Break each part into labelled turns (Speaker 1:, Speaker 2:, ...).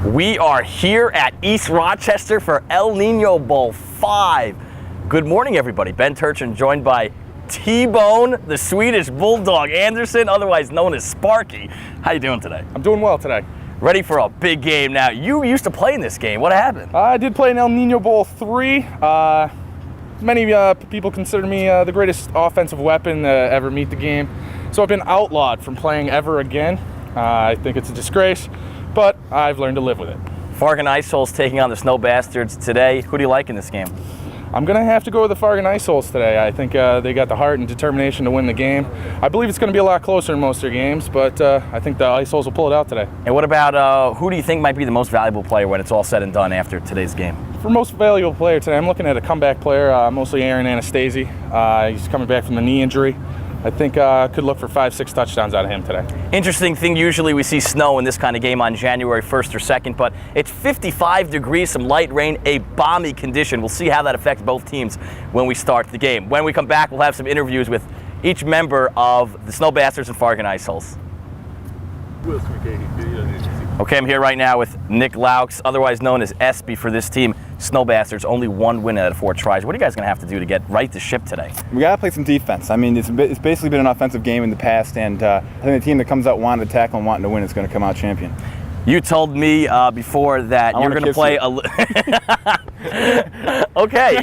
Speaker 1: We are here at East Rochester for El Nino Bowl V. Good morning, everybody. Ben Turchin joined by T-Bone, the Swedish Bulldog Anderson, otherwise known as Sparky. How you doing today?
Speaker 2: I'm doing well today.
Speaker 1: Ready for a big game now. You used to play in this game. What happened?
Speaker 2: I did play in El Nino Bowl 3. Many people consider me the greatest offensive weapon to ever meet the game. So I've been outlawed from playing ever again. I think it's a disgrace, but I've learned to live with it.
Speaker 1: Farging Iceholes taking on the Snow Bastards today. Who do you like in this game?
Speaker 2: I'm going to have to go with the Farging Iceholes today. I think they got the heart and determination to win the game. I believe it's going to be a lot closer in most of their games, but I think the Iceholes will pull it out today.
Speaker 1: And what about who do you think might be the most valuable player when it's all said and done after today's game?
Speaker 2: For most valuable player today, I'm looking at a comeback player, mostly Aaron Anastasi. He's coming back from the knee injury. I think could look for 5-6 touchdowns out of him today.
Speaker 1: Interesting thing, usually we see snow in this kind of game on January 1st or 2nd, but it's 55 degrees, some light rain, a balmy condition. We'll see how that affects both teams when we start the game. When we come back, we'll have some interviews with each member of the Snow Bastards and Farging Iceholes. Okay, I'm here right now with Nick Laux, otherwise known as Espy for this team. Snow Bastards, only one win out of 4 tries. What are you guys going to have to do to get right the ship today?
Speaker 3: We got to play some defense. I mean, it's basically been an offensive game in the past, and I think the team that comes out wanting to tackle and wanting to win is going to come out champion.
Speaker 1: You told me before that you're going to play Okay,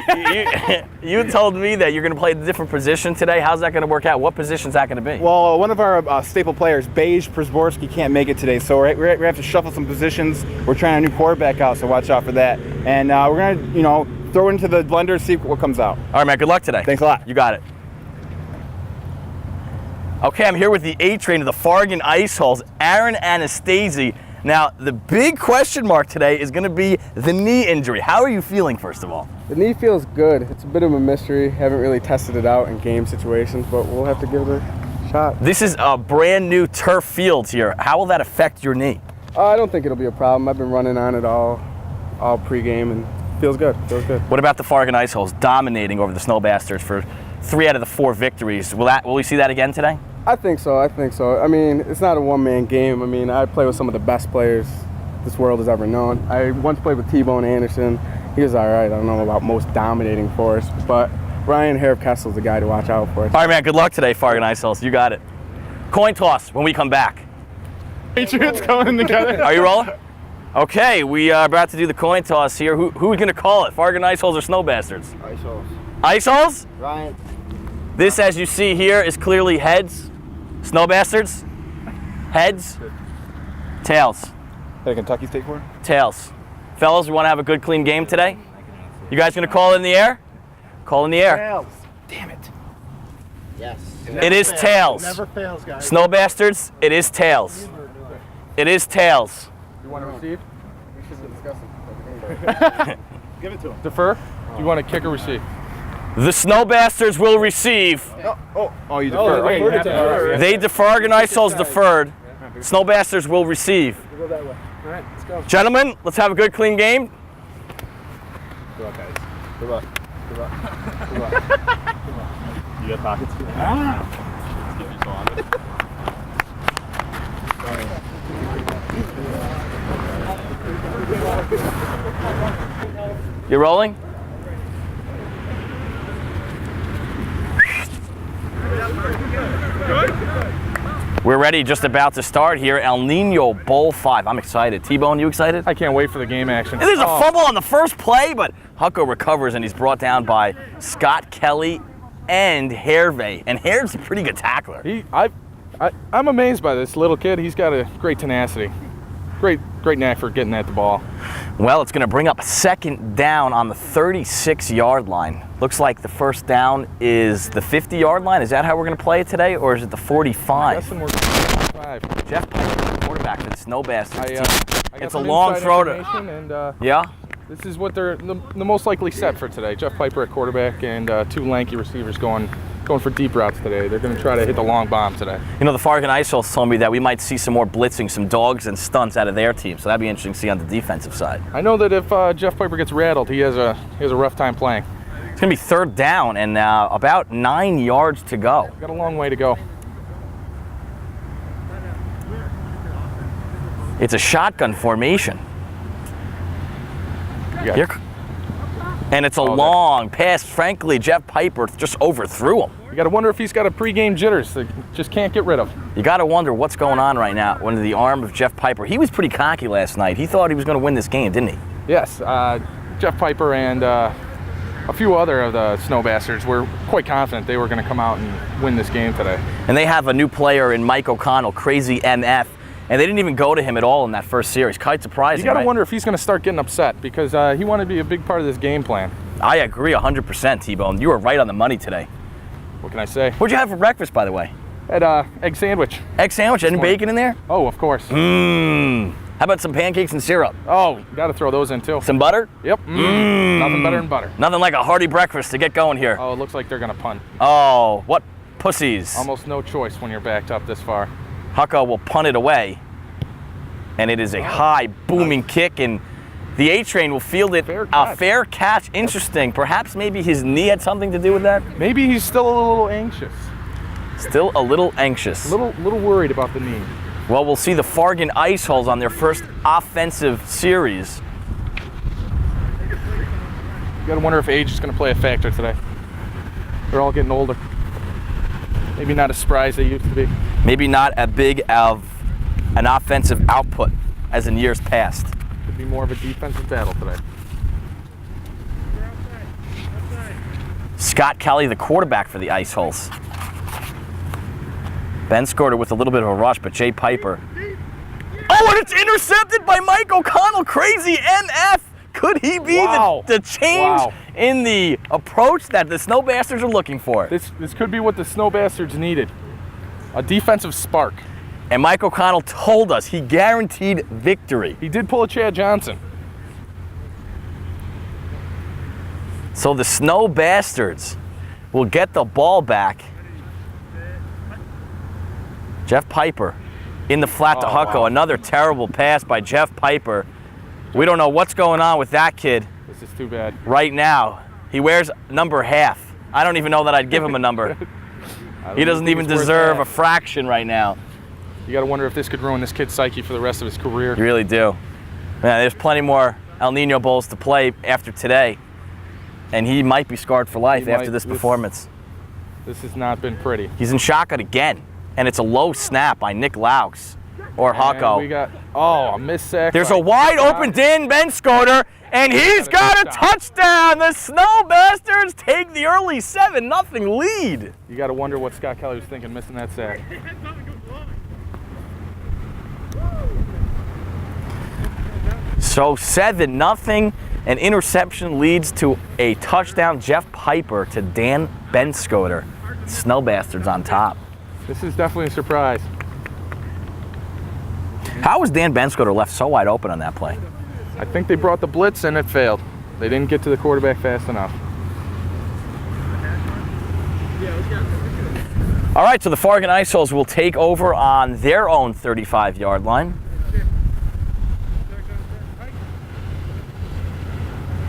Speaker 1: you told me that you're going to play a different position today. How's that going to work out? What position is that going to be?
Speaker 3: Well, one of our staple players, Beige Przborski, can't make it today, so we're going to have to shuffle some positions. We're trying a new quarterback out, so watch out for that. And we're going to, throw it into the blender, see what comes out.
Speaker 1: All right, man. Good luck today.
Speaker 3: Thanks a lot.
Speaker 1: You got it. Okay, I'm here with the A-train of the Farging Iceholes, Aaron Anastasi. Now, the big question mark today is going to be the knee injury. How are you feeling, first of all?
Speaker 4: The knee feels good. It's a bit of a mystery. Haven't really tested it out in game situations, but we'll have to give it a shot.
Speaker 1: This is a brand new turf field here. How will that affect your knee?
Speaker 4: I don't think it'll be a problem. I've been running on it all pregame, and feels good. Feels good.
Speaker 1: What about the Farging Iceholes dominating over the Snow Bastards for 3 out of the 4 victories? Will we see that again today?
Speaker 4: I think so. I mean, it's not a one-man game. I mean, I play with some of the best players this world has ever known. I once played with T-Bone Anderson. He was all right. I don't know about most dominating for us, but Ryan Harib-Kessel's the guy to watch out for.
Speaker 1: All right, man. Good luck today, Farging Iceholes. You got it. Coin toss when we come back.
Speaker 2: Patriots coming together.
Speaker 1: Are you rolling? Okay, we are about to do the coin toss here. Who are we going to call it? Farging Iceholes or Snow Bastards?
Speaker 4: Iceholes.
Speaker 1: Iceholes?
Speaker 4: Ryan.
Speaker 1: This, as you see here, is clearly heads. Snow Bastards? Heads? Tails?
Speaker 3: Hey, Kentucky State for?
Speaker 1: Tails. Fellas, we want to have a good, clean game today? You guys going to call it in the air? Call in the air.
Speaker 4: Tails.
Speaker 3: Damn it.
Speaker 4: Yes.
Speaker 1: It is tails.
Speaker 4: Never fails, guys.
Speaker 1: Snow Bastards, it is tails. It is tails.
Speaker 4: You want to receive? We should be discussing.
Speaker 2: Give it to him. Defer? You want to kick or receive?
Speaker 1: The Snow Bastards will receive.
Speaker 3: Oh, you deferred.
Speaker 1: They defer, and Iceholes deferred. Snow Bastards will receive.
Speaker 4: We'll go that way. All right, let's go.
Speaker 1: Gentlemen, let's have a good, clean game.
Speaker 3: Good luck, guys. Good luck. Good luck. Good luck. You got pockets?
Speaker 1: You rolling? We're ready, just about to start here. El Nino Bowl V. I'm excited. T-Bone, you excited?
Speaker 2: I can't wait for the game action.
Speaker 1: And there's a fumble on the first play, but Hucko recovers and he's brought down by Scott Kelly and Hervé. And Hervé's a pretty good tackler.
Speaker 2: I'm amazed by this little kid. He's got a great tenacity. Great knack for getting at the ball.
Speaker 1: Well, it's going to bring up 2nd down on the 36-yard line. Looks like the first down is the 50-yard line. Is that how we're going to play it today, or is it the 45?
Speaker 2: Guessing we're 45.
Speaker 1: Jeff Piper, quarterback for the Snow Bastards team.
Speaker 2: I got
Speaker 1: It's a
Speaker 2: some
Speaker 1: long
Speaker 2: inside
Speaker 1: throw to.
Speaker 2: information, and
Speaker 1: Yeah?
Speaker 2: this is what they're the most likely set for today. Jeff Piper at quarterback and 2 lanky receivers going for deep routes today. They're going to try to hit the long bomb today.
Speaker 1: You know, the Farging Iceholes told me that we might see some more blitzing, some dogs and stunts out of their team. So that'd be interesting to see on the defensive side.
Speaker 2: I know that if Jeff Piper gets rattled, he has a rough time playing.
Speaker 1: It's going to be 3rd down and about 9 yards to go.
Speaker 2: Got a long way to go.
Speaker 1: It's a shotgun formation. And it's a long pass. Frankly, Jeff Piper just overthrew him.
Speaker 2: You got to wonder if he's got a pregame jitters that just can't get rid of.
Speaker 1: You got to wonder what's going on right now under the arm of Jeff Piper. He was pretty cocky last night. He thought he was going to win this game, didn't he?
Speaker 2: Yes, Jeff Piper and a few other of the Snow Bastards were quite confident they were going to come out and win this game today.
Speaker 1: And they have a new player in Mike O'Connell, Crazy MF, and they didn't even go to him at all in that first series. Quite surprising,
Speaker 2: You got to
Speaker 1: right?
Speaker 2: wonder if he's going to start getting upset because he wanted to be a big part of this game plan.
Speaker 1: I agree 100%, T-Bone. You were right on the money today.
Speaker 2: What can I say?
Speaker 1: What'd you have for breakfast, by the way?
Speaker 2: Had egg sandwich.
Speaker 1: Egg sandwich, any bacon in there?
Speaker 2: Oh, of course.
Speaker 1: Mmm. How about some pancakes and syrup?
Speaker 2: Oh, you got to throw those in too.
Speaker 1: Some butter?
Speaker 2: Yep. Nothing better than butter.
Speaker 1: Nothing like a hearty breakfast to get going here.
Speaker 2: Oh, it looks like they're going to punt.
Speaker 1: Oh, what pussies.
Speaker 2: Almost no choice when you're backed up this far.
Speaker 1: Hucko will punt it away. And it is a high, booming kick, and the A-Train will field it. A fair catch. Interesting. Perhaps maybe his knee had something to do with that?
Speaker 2: Maybe he's still a little anxious.
Speaker 1: Still a little anxious.
Speaker 2: Little worried about the knee.
Speaker 1: Well, we'll see the Farging Iceholes on their first offensive series.
Speaker 2: You gotta wonder if age is gonna play a factor today. They're all getting older. Maybe not as spry as they used to be.
Speaker 1: Maybe not as big of an offensive output as in years past.
Speaker 2: Could be more of a defensive battle today.
Speaker 1: Scott Kelly, the quarterback for the Iceholes. Ben Scorder with a little bit of a rush, but Jay Piper. Oh, and it's intercepted by Mike O'Connell. Crazy MF. Could he be the change in the approach that the Snow Bastards are looking for?
Speaker 2: This could be what the Snow Bastards needed. A defensive spark.
Speaker 1: And Mike O'Connell told us he guaranteed victory.
Speaker 2: He did pull a Chad Johnson.
Speaker 1: So the Snow Bastards will get the ball back. Jeff Piper in the flat to Hucko.
Speaker 2: Wow.
Speaker 1: Another terrible pass by Jeff Piper. We don't know what's going on with that kid.
Speaker 2: This is too bad.
Speaker 1: Right now. He wears number half. I don't even know that I'd give him a number. He doesn't even deserve a fraction right now.
Speaker 2: You got to wonder if this could ruin this kid's psyche for the rest of his career.
Speaker 1: You really do. Man, there's plenty more El Nino Bowls to play after today. And he might be scarred for life after this performance.
Speaker 2: This has not been pretty.
Speaker 1: He's in shotgun again. And it's a low snap by Nick Laux or Hucko.
Speaker 2: We got, a missed sack.
Speaker 1: There's a wide open Ben Scoder, and he's got a touchdown. The Snow Bastards take the early 7-0 lead.
Speaker 2: You got to wonder what Scott Kelly was thinking missing that sack.
Speaker 1: So 7-0, an interception leads to a touchdown. Jeff Piper to Dan Benscoter. Snow Bastards on top.
Speaker 2: This is definitely a surprise.
Speaker 1: How was Dan Benscoter left so wide open on that play?
Speaker 2: I think they brought the blitz and it failed. They didn't get to the quarterback fast enough.
Speaker 1: All right, so the Farging Iceholes will take over on their own 35-yard line.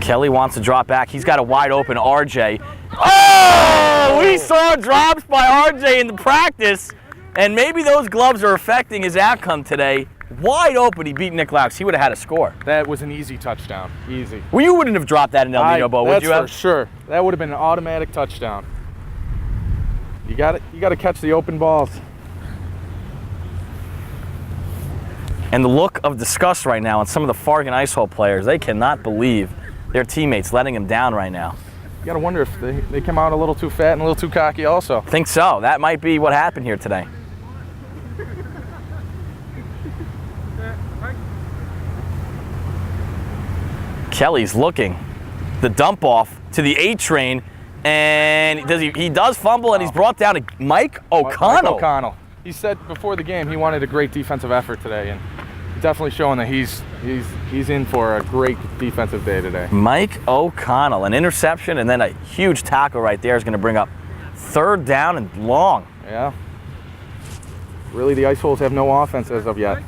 Speaker 1: Kelly wants to drop back. He's got a wide open RJ. Oh, we saw drops by RJ in the practice, and maybe those gloves are affecting his outcome today. Wide open, he beat Nick Laux. He would have had a score.
Speaker 2: That was an easy touchdown. Easy.
Speaker 1: Well, you wouldn't have dropped that in El Nino Bowl, would you have?
Speaker 2: That's for sure. That would have been an automatic touchdown. You got to catch the open balls.
Speaker 1: And the look of disgust right now on some of the Farging Icehole players, they cannot believe their teammates letting them down right now.
Speaker 2: You got to wonder if they come out a little too fat and a little too cocky also.
Speaker 1: Think so. That might be what happened here today. Kelly's looking. The dump off to the A-Train, and he does fumble, and he's brought down to Mike O'Connell.
Speaker 2: Mike O'Connell. He said before the game he wanted a great defensive effort today, and he's definitely showing that he's in for a great defensive day today.
Speaker 1: Mike O'Connell, an interception, and then a huge tackle right there is going to bring up 3rd down and long.
Speaker 2: Yeah. Really, the Iceholes have no offense as of yet.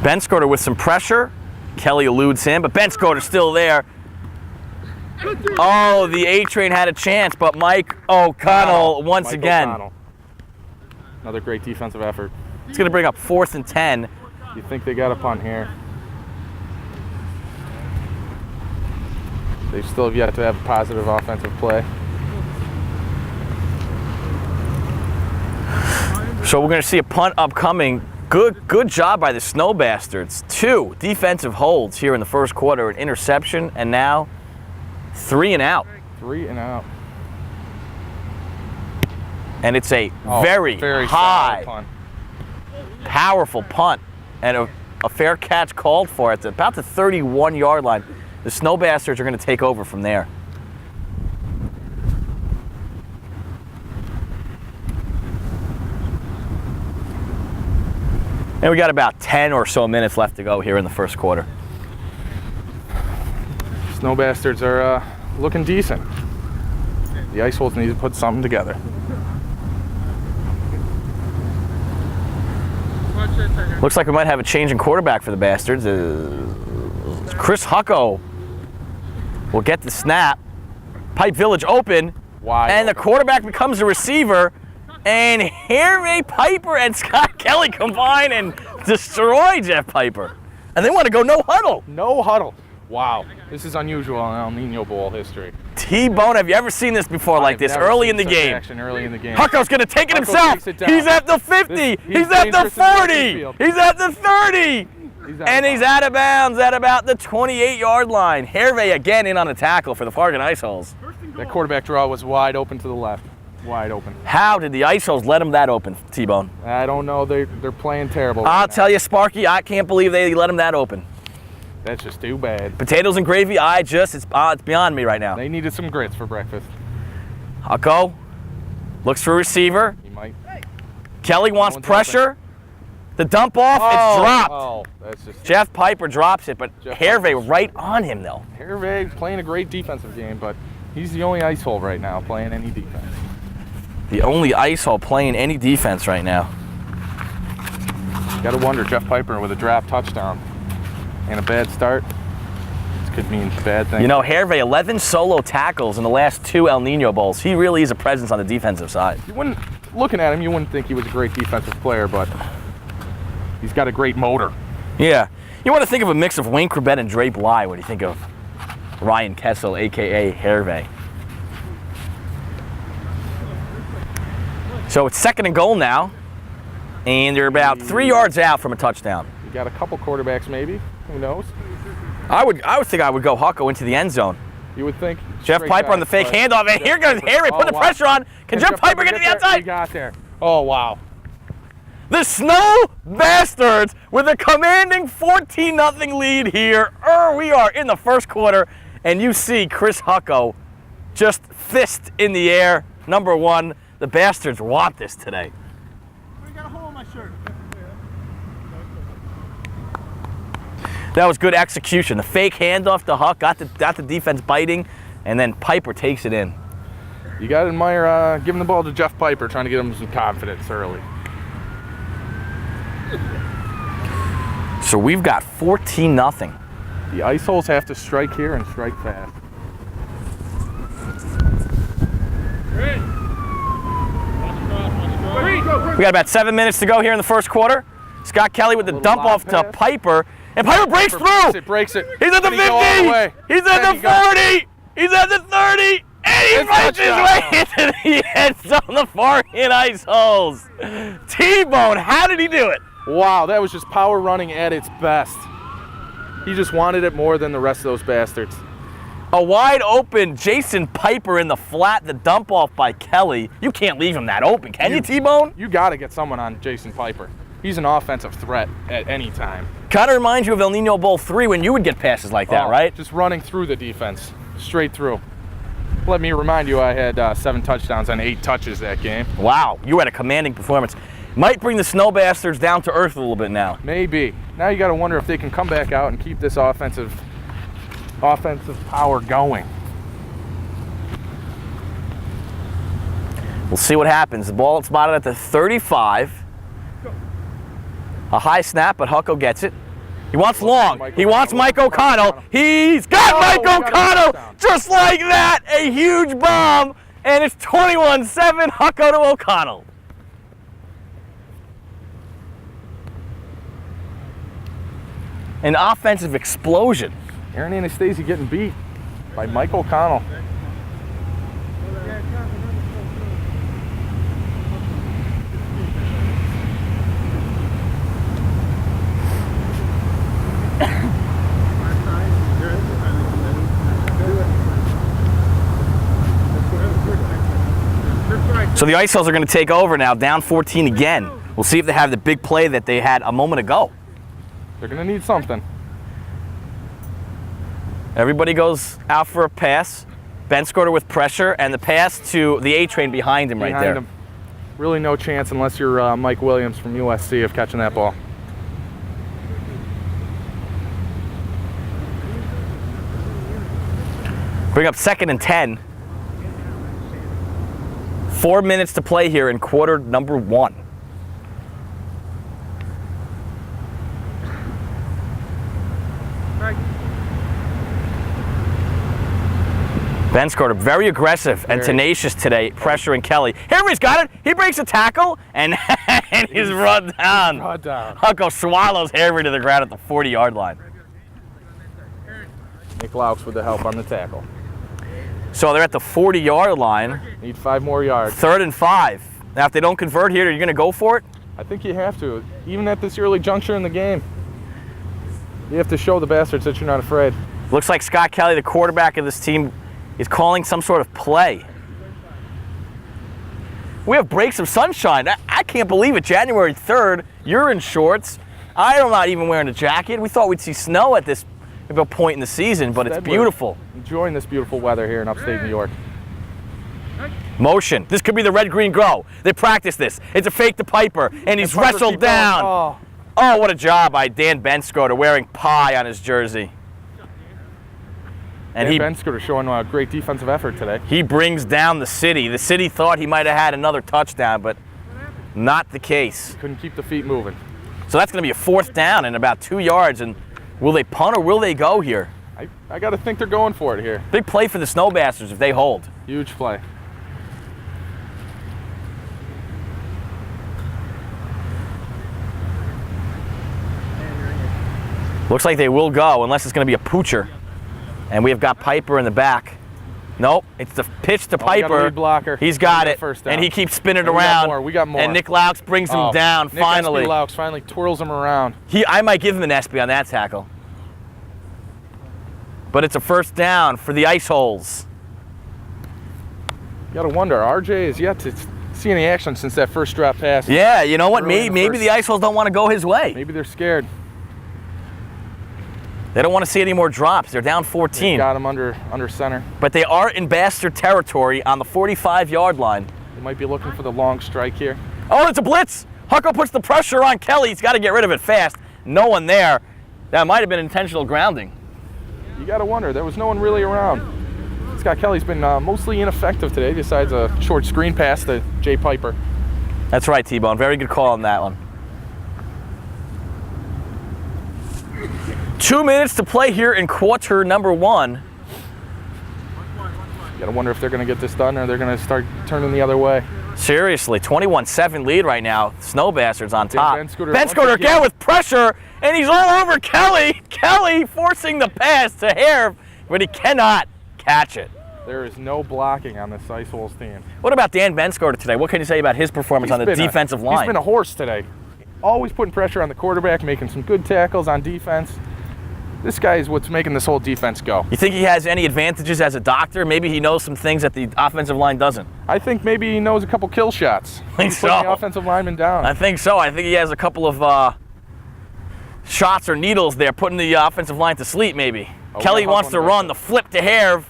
Speaker 1: Benscoter with some pressure. Kelly eludes him, but Benscoter's still there. Oh, the A-Train had a chance, but Mike O'Connell once again.
Speaker 2: O'Connell. Another great defensive effort.
Speaker 1: It's going to bring up 4th and 10.
Speaker 2: You think they got a punt here? They still have yet to have a positive offensive play.
Speaker 1: So we're going to see a punt upcoming. Good job by the Snow Bastards. 2 defensive holds here in the first quarter, an interception, and now 3 and out.
Speaker 2: 3 and out.
Speaker 1: And it's a very high,
Speaker 2: punt.
Speaker 1: powerful punt, and a fair catch called for at about the 31-yard line. The Snow Bastards are going to take over from there. And we got about 10 or so minutes left to go here in the first quarter.
Speaker 2: Snow Bastards are looking decent. The Iceholes need to put something together.
Speaker 1: Looks like we might have a change in quarterback for the Bastards. Chris Hucko will get the snap. Pipe Village open, and the quarterback becomes a receiver. And Harry Piper and Scott Kelly combine and destroy Jeff Piper. And they want to go no huddle.
Speaker 2: No huddle. Wow. This is unusual in El Nino Bowl history.
Speaker 1: T-Bone, have you ever seen this before like this early in the game?
Speaker 2: Action early in the game.
Speaker 1: Hucko's going to take it himself. He's at the 50. He's at the 40. He's at the 30. And he's out of bounds at about the 28-yard line. Hervé again in on a tackle for the Farging Iceholes.
Speaker 2: That quarterback draw was wide open to the left. Wide open.
Speaker 1: How did the Iceholes let him that open, T-Bone?
Speaker 2: I don't know. They're playing terrible.
Speaker 1: I'll tell you, Sparky, I can't believe they let him that open.
Speaker 2: That's just too bad.
Speaker 1: Potatoes and gravy, it's beyond me right now.
Speaker 2: They needed some grits for breakfast.
Speaker 1: Hucko looks for a receiver.
Speaker 2: He might.
Speaker 1: Kelly wants pressure. Open. The dump off, it's dropped.
Speaker 2: Oh, that's just
Speaker 1: Jeff Piper drops it, but Hervé right on him, though.
Speaker 2: Hervé playing a great defensive game, but he's the only Icehole right now playing any defense.
Speaker 1: The only Icehole playing any defense right now.
Speaker 2: Got to wonder, Jeff Piper with a draft touchdown and a bad start. This could mean bad things.
Speaker 1: You know, Hervé, 11 solo tackles in the last 2 El Nino Bowls. He really is a presence on the defensive side.
Speaker 2: Looking at him, you wouldn't think he was a great defensive player, but he's got a great motor.
Speaker 1: Yeah. You want to think of a mix of Wayne Corbett and Dre Bly when you think of Ryan Kessel, a.k.a. Hervé. So it's 2nd and goal now, and they're about 3 yards out from a touchdown.
Speaker 2: You got a couple quarterbacks maybe. Who knows?
Speaker 1: I would think I would go Hucko into the end zone.
Speaker 2: You would think.
Speaker 1: Jeff Piper on the fake handoff, and here goes Harry. Put the pressure on. Can Jeff Piper get to the outside?
Speaker 2: He got there. Oh, wow.
Speaker 1: The Snow Bastards with a commanding 14-0 lead here. We are in the first quarter, and you see Chris Hucko just fist in the air. Number 1. The Bastards want this today.
Speaker 5: I got a hole in my shirt.
Speaker 1: That was good execution. The fake handoff to Huck got the defense biting, and then Piper takes it in.
Speaker 2: You got to admire giving the ball to Jeff Piper, trying to get him some confidence early.
Speaker 1: So we've got 14-0.
Speaker 2: The Iceholes have to strike here and strike fast.
Speaker 1: We got about 7 minutes to go here in the first quarter. Scott Kelly with the dump off to Piper. And Piper breaks through.
Speaker 2: Breaks it.
Speaker 1: He's at the 50. He's at the 40. He's at the 30. And he finds his way into the end zone, the Farging Iceholes. T-Bone, how did he do it?
Speaker 2: Wow, that was just power running at its best. He just wanted it more than the rest of those bastards.
Speaker 1: A wide open Jason Piper in the flat, the dump off by Kelly. You can't leave him that open, can you, T-Bone?
Speaker 2: You got to get someone on Jason Piper. He's an offensive threat at any time.
Speaker 1: Kind of reminds you of El Nino Bowl 3 when you would get passes like that, right?
Speaker 2: Just running through the defense, straight through. Let me remind you, I had 7 touchdowns on 8 touches that game.
Speaker 1: Wow, you had a commanding performance. Might bring the Snow Bastards down to earth a little bit now.
Speaker 2: Maybe. Now you got to wonder if they can come back out and keep this offensive power going.
Speaker 1: We'll see what happens. The ball spotted at the 35. A high snap, but Hucko gets it. He wants long. He wants Mike O'Connell. He's got Mike O'Connell just like that. A huge bomb, and it's 21-7 Hucko to O'Connell. An offensive explosion.
Speaker 2: Aaron Anastasi getting beat. by Mike O'Connell.
Speaker 1: So the Iceholes are going to take over now, down 14 again. We'll see if they have the big play that they had a moment ago.
Speaker 2: They're going to need something.
Speaker 1: Everybody goes out for a pass. Benscoter with pressure, and the pass to the A-train behind him right there.
Speaker 2: Him. Really no chance unless you're Mike Williams from USC of catching that ball.
Speaker 1: Bring up 2nd and 10. 4 minutes to play here in quarter number 1. Benscoter very aggressive and tenacious today, pressuring Kelly. Henry's got it. He breaks a tackle, and he's run down. Hucko swallows Henry to the ground at the 40-yard line.
Speaker 2: Nick Laux with the help on the tackle.
Speaker 1: So they're at the 40-yard line.
Speaker 2: Need 5 more yards.
Speaker 1: 3rd and 5. Now, if they don't convert here, are you going to go for it?
Speaker 2: I think you have to, even at this early juncture in the game. You have to show the bastards that you're not afraid.
Speaker 1: Looks like Scott Kelly, the quarterback of this team, is calling some sort of play. We have breaks of sunshine. I can't believe it. January 3rd, you're in shorts. I'm not even wearing a jacket. We thought we'd see snow at this point in the season, but it's beautiful.
Speaker 2: Enjoying this beautiful weather here in upstate New York.
Speaker 1: Motion. This could be the red-green go. They practice this. It's a fake to Piper, and he's wrestled down. Oh, what a job by Dan Benscoter wearing pie on his jersey. And
Speaker 2: Benscoter showing a great defensive effort today.
Speaker 1: He brings down the city. The city thought he might have had another touchdown, but not the case.
Speaker 2: Couldn't keep the feet moving.
Speaker 1: So that's going to be a 4th down and about 2 yards. And will they punt or will they go here?
Speaker 2: I got to think they're going for it here.
Speaker 1: Big play for the Snowbastards if they hold.
Speaker 2: Huge play.
Speaker 1: Looks like they will go unless it's going to be a poocher. And we have got Piper in the back. Nope, it's the pitch to Piper.
Speaker 2: We got a lead blocker.
Speaker 1: He's got it, and he keeps spinning around.
Speaker 2: We got more.
Speaker 1: And Nick Laux brings him down finally.
Speaker 2: Nick Laux finally twirls him around.
Speaker 1: I might give him an SB on that tackle. But it's a 1st down for the Iceholes.
Speaker 2: You got to wonder, RJ has yet to see any action since that first drop pass.
Speaker 1: Yeah, you know what? Maybe the Iceholes don't want to go his way.
Speaker 2: Maybe they're scared.
Speaker 1: They don't want to see any more drops. They're down 14.
Speaker 2: They got him under center.
Speaker 1: But they are in bastard territory on the 45-yard line.
Speaker 2: They might be looking for the long strike here.
Speaker 1: Oh, it's a blitz. Hucko puts the pressure on Kelly. He's got to get rid of it fast. No one there. That might have been intentional grounding.
Speaker 2: You got to wonder. There was no one really around. Scott Kelly's been mostly ineffective today, besides a short screen pass to Jay Piper.
Speaker 1: That's right, T-Bone. Very good call on that one. 2 minutes to play here in quarter number 1.
Speaker 2: You got to wonder if they're going to get this done or they're going to start turning the other way.
Speaker 1: Seriously, 21-7 lead right now. Snowbastards on top.
Speaker 2: Benscoter
Speaker 1: again with pressure, and he's all over Kelly. Kelly forcing the pass to Harv, but he cannot catch it.
Speaker 2: There is no blocking on this Iceholes team.
Speaker 1: What about Dan Benscoter today? What can you say about his performance on the defensive line?
Speaker 2: He's been a horse today. Always putting pressure on the quarterback, making some good tackles on defense. This guy is what's making this whole defense go.
Speaker 1: You think he has any advantages as a doctor? Maybe he knows some things that the offensive line doesn't.
Speaker 2: I think maybe he knows a couple kill shots.
Speaker 1: I think so.
Speaker 2: Putting the offensive lineman down.
Speaker 1: I think so. I think he has a couple of shots or needles there, putting the offensive line to sleep maybe. Kelly wants to run, the flip to Harv.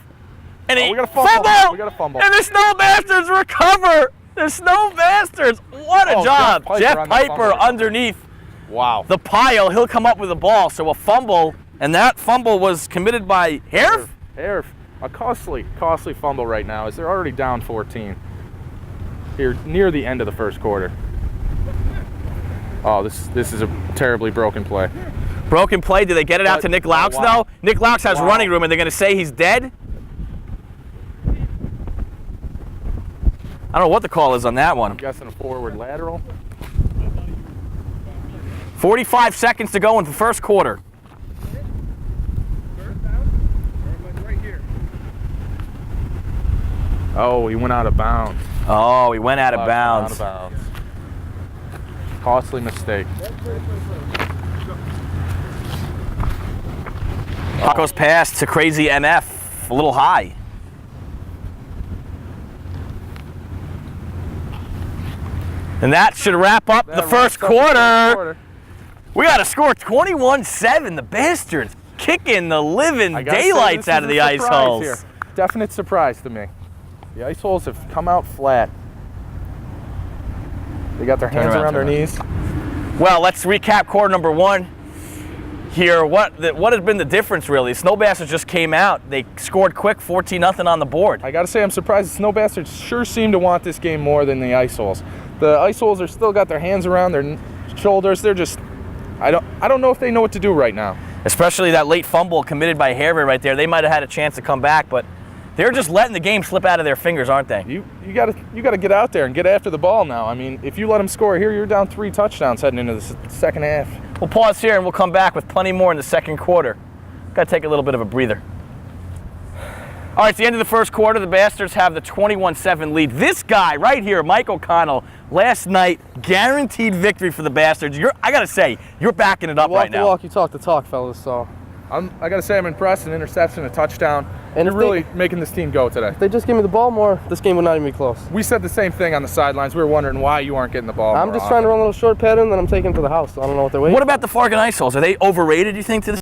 Speaker 1: And he
Speaker 2: we got a fumble. We got a fumble.
Speaker 1: And the Snowbastards recover. The Snowbastards. What a job. Jeff Piper underneath the pile. He'll come up with the ball. So a fumble. And that fumble was committed by Harv?
Speaker 2: Harv. A costly fumble right now as they're already down 14 here near the end of the first quarter. Oh, this is a terribly broken play.
Speaker 1: Broken play. Did they get it out to Nick Laux, though? Nick Laux has running room, and they're going to say he's dead? I don't know what the call is on that one.
Speaker 2: I'm guessing a forward lateral.
Speaker 1: 45 seconds to go in the first quarter.
Speaker 2: Oh, he went out of bounds.
Speaker 1: Oh, he went out of
Speaker 2: Out
Speaker 1: bounds.
Speaker 2: of bounds. Costly mistake.
Speaker 1: Puck pass to Crazy MF, a little high. And that should wrap up the first quarter. We got to score 21-7. The Bastards kicking the living
Speaker 2: I gotta say,
Speaker 1: daylights
Speaker 2: this
Speaker 1: out of
Speaker 2: is
Speaker 1: the
Speaker 2: a surprise
Speaker 1: Iceholes.
Speaker 2: here. Definite surprise to me. The Iceholes have come out flat. They got their hands around their knees.
Speaker 1: Well, let's recap quarter number one here. What has been the difference, really? Snow Bastards just came out. They scored quick, 14-0 on the board.
Speaker 2: I got to say, I'm surprised the Snow Bastards sure seem to want this game more than the Iceholes. The Iceholes are still got their hands around their shoulders. They're just, I don't know if they know what to do right now.
Speaker 1: Especially that late fumble committed by Harvard right there. They might have had a chance to come back, but they're just letting the game slip out of their fingers, aren't they?
Speaker 2: You gotta get out there and get after the ball now. I mean, if you let them score here, you're down 3 touchdowns heading into the second half.
Speaker 1: We'll pause here and we'll come back with plenty more in the second quarter. Got to take a little bit of a breather. All right, it's the end of the first quarter. The Bastards have the 21-7 lead. This guy right here, Mike O'Connell, last night, guaranteed victory for the Bastards. I got to say, you're backing it up right now.
Speaker 4: Walk the walk, you talk the talk, fellas. So
Speaker 2: I gotta say, I'm impressed. An interception, a touchdown.
Speaker 4: And
Speaker 2: you're really making this team go today.
Speaker 4: if they just give me the ball more, this game would not even be close.
Speaker 2: We said the same thing on the sidelines. We were wondering why you aren't getting the ball.
Speaker 4: I'm just trying to run a little short pattern, then I'm taking it to the house. So I don't know what they're waiting.
Speaker 1: What about the Farging Iceholes? Are they overrated, you think, to this?